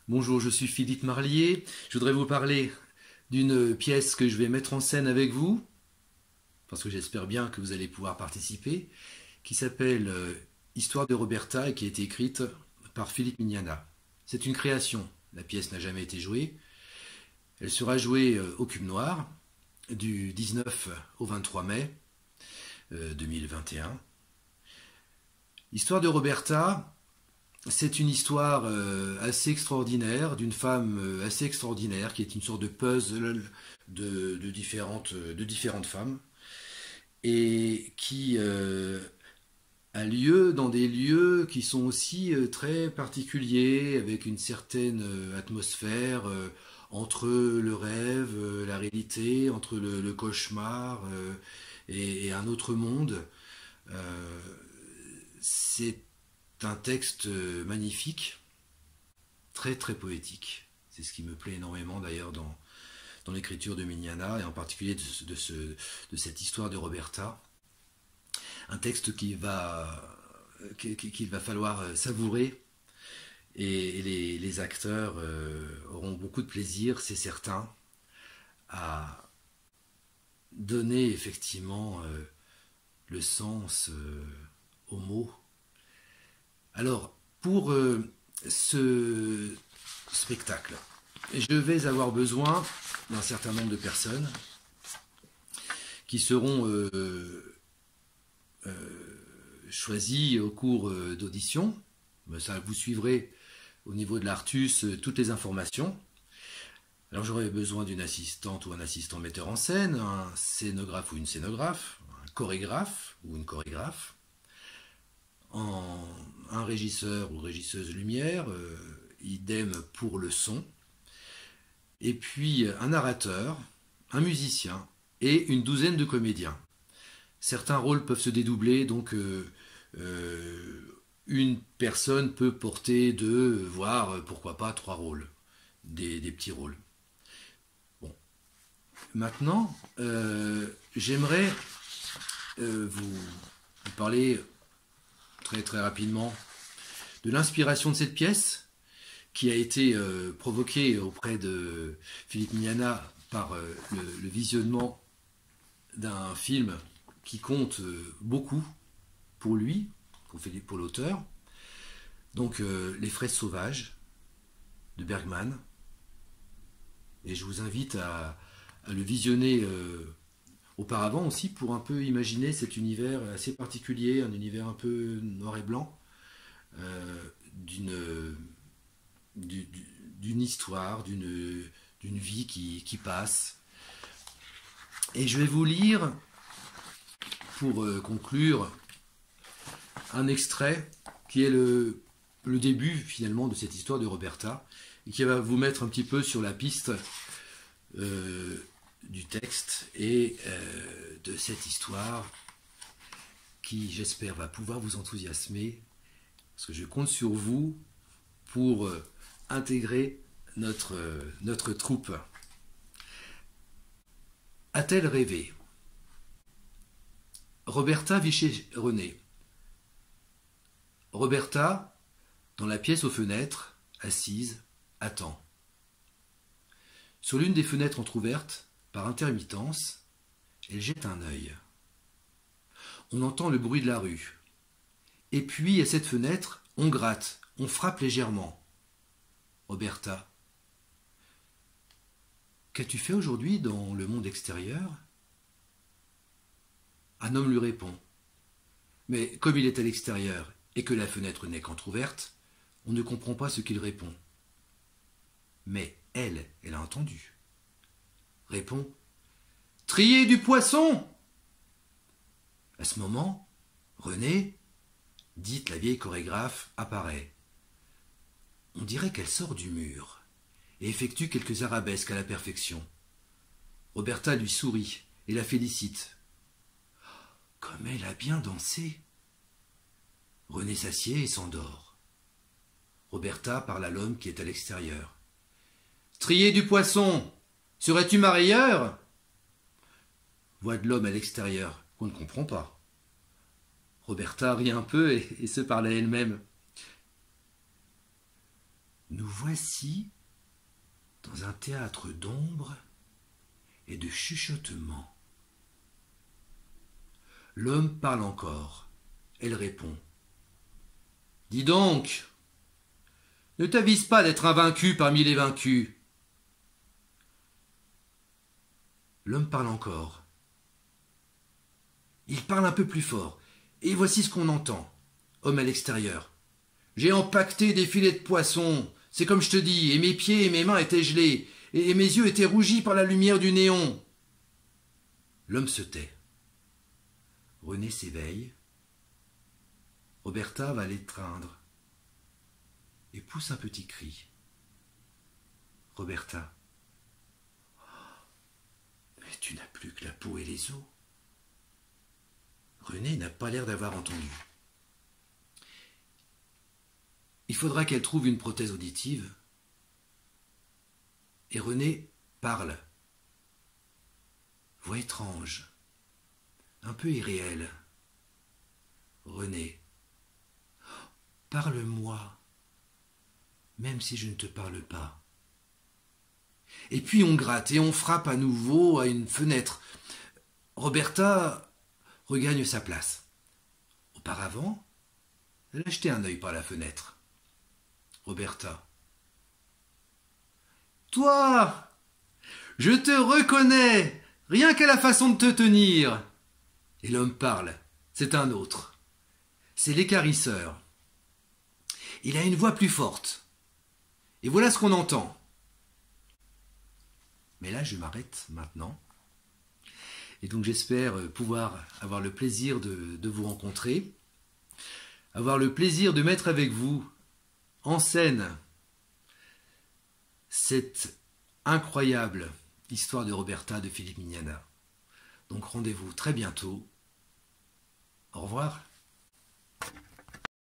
Bonjour, je suis Philippe Marlier. Je voudrais vous parler d'une pièce que je vais mettre en scène avec vous, parce que j'espère bien que vous allez pouvoir participer, qui s'appelle Histoire de Roberta et qui a été écrite par Philippe Mignana. C'est une création. La pièce n'a jamais été jouée. Elle sera jouée au Cube Noir du 19 au 23 mai 2021. Histoire de Roberta, c'est une histoire assez extraordinaire d'une femme assez extraordinaire qui est une sorte de puzzle de différentes femmes et qui a lieu dans des lieux qui sont aussi très particuliers avec une certaine atmosphère entre le rêve, la réalité, entre le cauchemar et un autre monde. Euh, c'est un texte magnifique, très très poétique. C'est ce qui me plaît énormément d'ailleurs dans l'écriture de Mignana et en particulier de cette histoire de Roberta. Un texte qu'il va falloir savourer et les acteurs auront beaucoup de plaisir, c'est certain, à donner effectivement le sens aux mots. Alors, pour ce spectacle, je vais avoir besoin d'un certain nombre de personnes qui seront choisies au cours d'auditions. Ça, vous suivrez au niveau de l'Artus toutes les informations. Alors j'aurai besoin d'une assistante ou un assistant metteur en scène, un scénographe ou une scénographe, un chorégraphe ou une chorégraphe, un régisseur ou régisseuse lumière, idem pour le son, et puis un narrateur, un musicien et une douzaine de comédiens. Certains rôles peuvent se dédoubler, donc une personne peut porter deux, voire pourquoi pas trois rôles, des petits rôles. Bon. Maintenant, j'aimerais vous parler très très rapidement de l'inspiration de cette pièce qui a été provoquée auprès de Philippe Mignana par le visionnement d'un film qui compte beaucoup pour lui, pour l'auteur. Donc Les Fraises sauvages de Bergman. Et je vous invite à le visionner auparavant aussi pour un peu imaginer cet univers assez particulier, un univers un peu noir et blanc, d'une histoire, d'une vie qui passe. Et je vais vous lire, pour conclure, un extrait qui est le début finalement de cette histoire de Roberta et qui va vous mettre un petit peu sur la piste du texte et de cette histoire qui, j'espère, va pouvoir vous enthousiasmer parce que je compte sur vous pour intégrer notre troupe. A-t-elle rêvé? Roberta vit chez René. Roberta, dans la pièce aux fenêtres, assise, attend. Sur l'une des fenêtres entr'ouvertes, par intermittence, elle jette un œil. On entend le bruit de la rue. Et puis, à cette fenêtre, on gratte, on frappe légèrement. Roberta. Qu'as-tu fait aujourd'hui dans le monde extérieur? Un homme lui répond. Mais comme il est à l'extérieur et que la fenêtre n'est qu'entr'ouverte, on ne comprend pas ce qu'il répond. Mais elle a entendu. Répond. Trier du poisson! À ce moment, René, dite la vieille chorégraphe, apparaît. On dirait qu'elle sort du mur et effectue quelques arabesques à la perfection. Roberta lui sourit et la félicite. Comme elle a bien dansé! René s'assied et s'endort. Roberta parle à l'homme qui est à l'extérieur. Trier du poisson! Serais-tu ma railleure? Voix de l'homme à l'extérieur, qu'on ne comprend pas. Roberta rit un peu et se parle à elle-même. Nous voici dans un théâtre d'ombre et de chuchotements. L'homme parle encore. Elle répond. Dis donc, ne t'avise pas d'être un vaincu parmi les vaincus. L'homme parle encore. Il parle un peu plus fort, et voici ce qu'on entend. Homme à l'extérieur. J'ai empaqueté des filets de poisson, c'est comme je te dis, et mes pieds et mes mains étaient gelés, et mes yeux étaient rougis par la lumière du néon. L'homme se tait. René s'éveille. Roberta va l'étreindre et pousse un petit cri. Roberta. Mais tu n'as plus que la peau et les os. René n'a pas l'air d'avoir entendu. Il faudra qu'elle trouve une prothèse auditive. Et René parle. Voix étrange, un peu irréelle. René, parle-moi, même si je ne te parle pas. Et puis on gratte et on frappe à nouveau à une fenêtre. Roberta regagne sa place. Auparavant, elle a jeté un œil par la fenêtre. Roberta. Toi, je te reconnais, rien qu'à la façon de te tenir. Et l'homme parle, c'est un autre. C'est l'équarrisseur. Il a une voix plus forte. Et voilà ce qu'on entend. Mais là, je m'arrête maintenant. Et donc j'espère pouvoir avoir le plaisir de vous rencontrer, avoir le plaisir de mettre avec vous en scène cette incroyable histoire de Roberta de Philippe Mignana. Donc rendez-vous très bientôt. Au revoir.